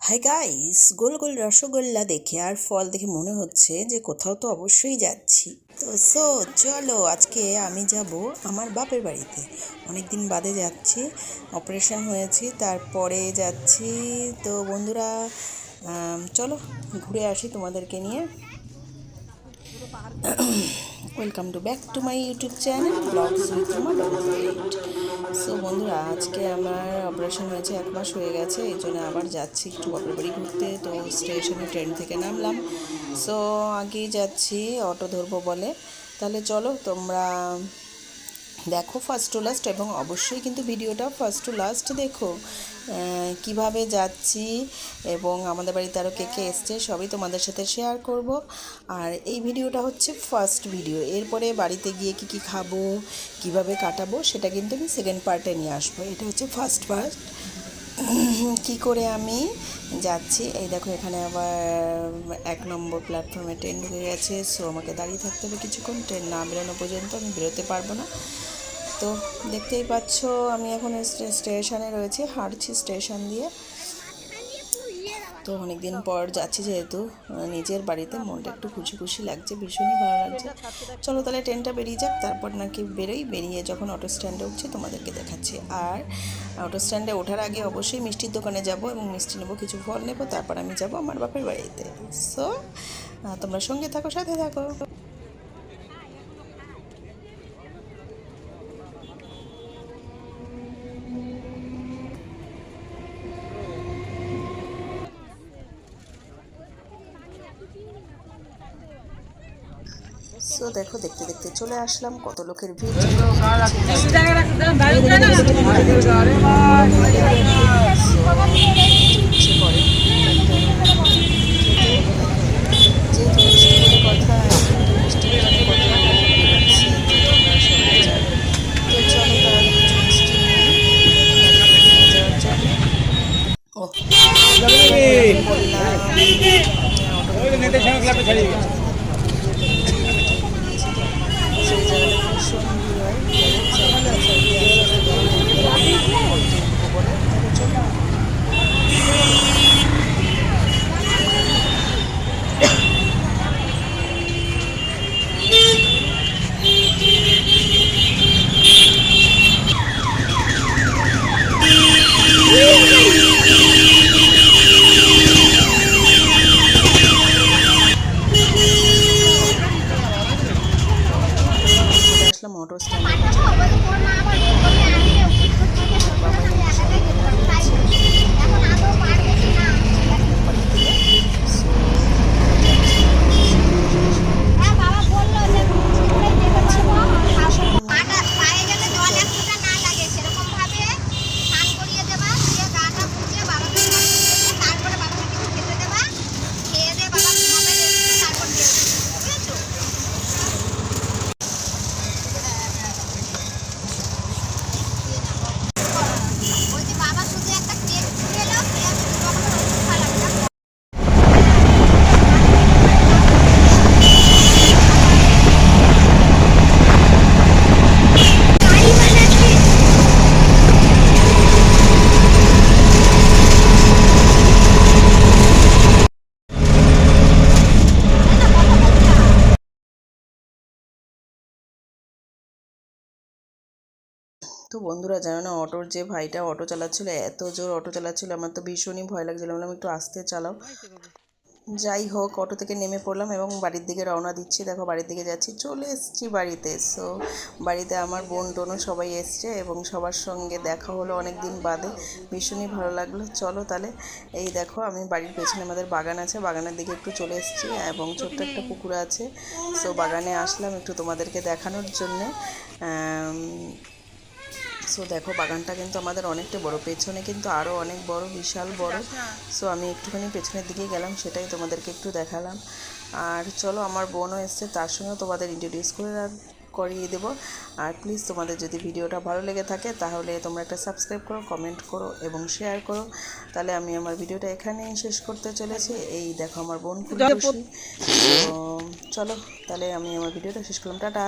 Hi guys, গোল গোল রসগোল্লা দেখে আর ফল দেখে মনে হচ্ছে যে কোথাও তো অবশ্যই যাচ্ছি। তো চলো আজকে আমি যাব আমার বাপের বাড়িতে। অনেক দিন বাদে যাচ্ছি, অপারেশন হয়েছি তারপরে যাচ্ছি। তো বন্ধুরা, চলো ঘুরে আসি তোমাদেরকে নিয়ে। Welcome to back to my YouTube channel vlogs with Ruma 008। So বন্ধুরা, আজকে আমার অপারেশন হয়েছে 1 মাস হয়ে গেছে, এই জন্য আবার যাচ্ছি একটু বাপের বাড়ি ঘুরতে। তো স্টেশনে ট্রেন থেকে নামলাম। সো আগেই যাচ্ছি, অটো ধরবো বলে। তাহলে চলো তোমরা দেখো ফার্স্ট টু লাস্ট, এবং অবশ্যই কিন্তু ভিডিওটা ফার্স্ট টু লাস্ট দেখো, কিভাবে যাচ্ছি এবং আমাদের বাড়িতে আরও কে কে এসছে সবই তোমাদের সাথে শেয়ার করব। আর এই ভিডিওটা হচ্ছে ফার্স্ট ভিডিও, এরপরে বাড়িতে গিয়ে কি কি খাবো, কিভাবে কাটাবো, সেটা কিন্তু আমি সেকেন্ড পার্টে নিয়ে আসবো। এটা হচ্ছে ফার্স্ট পার্ট, কি করে আমি যাচ্ছি। এই দেখো এখানে আবার 1 নম্বর প্ল্যাটফর্মে ট্রেন ঢুকে গেছে। সো আমাকে দাঁড়িয়ে থাকতে হবে কিছুক্ষণ, ট্রেন না বেরোনো পর্যন্ত আমি বেরোতে পারবো না। তো দেখতেই পাচ্ছ আমি এখন স্টেশনে রয়েছি, হাঁটছি স্টেশন দিয়ে। তো অনেক দিন পর যাচ্ছি যেহেতু নিজের বাড়িতে, মনটা একটু খুশি খুশি লাগছে, ভীষণই ভালো লাগছে। চলো তাহলে ট্রেনটা বেরিয়ে যাক, তারপর নাকি বেরিয়ে যখন অটো স্ট্যান্ডে উঠছি তোমাদেরকে দেখাচ্ছি। আর অটো স্ট্যান্ডে ওঠার আগে অবশ্যই মিষ্টির দোকানে যাব এবং মিষ্টি নেবো, কিছু ফল নেবো, তারপর আমি যাব আমার বাপের বাড়িতে। সো তোমরা সঙ্গে থাকো, সাথে থাকো। সো দেখো দেখতে দেখতে চলে আসলাম, কত লোকের ভিড়। অটো তো বন্ধুরা, জানো না, অটোর যে ভাইটা অটো চালাচ্ছিল, এত জোর অটো চালাচ্ছিল, আমার তো ভীষণই ভয় লাগছিল। বললাম একটু আস্তে চালাও। যাই হোক, অটো থেকে নেমে পড়লাম এবং বাড়ির দিকে রওনা দিচ্ছি। দেখো বাড়ির দিকে যাচ্ছি, চলে এসেছি বাড়িতে। সো বাড়িতে আমার বোন টোনও সবাই এসছে এবং সবার সঙ্গে দেখা হলো অনেক দিন বাদে, ভীষণই ভালো লাগলো। চলো তাহলে, এই দেখো আমি বাড়ির পেছনে আমাদের বাগান আছে, বাগানের দিকে একটু চলে এসেছি এবং ছোট্ট একটা পুকুর আছে। সো বাগানে আসলাম একটু তোমাদেরকে দেখানোর জন্যে। সো দেখো বাগানটা কিন্তু আমাদের অনেকটা বড়, পেছনে কিন্তু আরও অনেক বড়, বিশাল বড়। সো আমি একটুখানি পেছনের দিকে গেলাম, সেটাই তোমাদেরকে একটু দেখালাম। আর চলো, আমার বোনও এসছে, তার সঙ্গেও তোমাদের ইন্ট্রোডিউস করিয়ে দেবো। আর প্লিজ তোমাদের যদি ভিডিওটা ভালো লেগে থাকে তাহলে তোমরা একটা সাবস্ক্রাইব করো, কমেন্ট করো এবং শেয়ার করো। তাহলে আমি আমার ভিডিওটা এখানেই শেষ করতে চলেছি। এই দেখো আমার বোন খুব খুশি। তো চলো তাহলে আমি আমার ভিডিওটা শেষ করলাম, টাটা।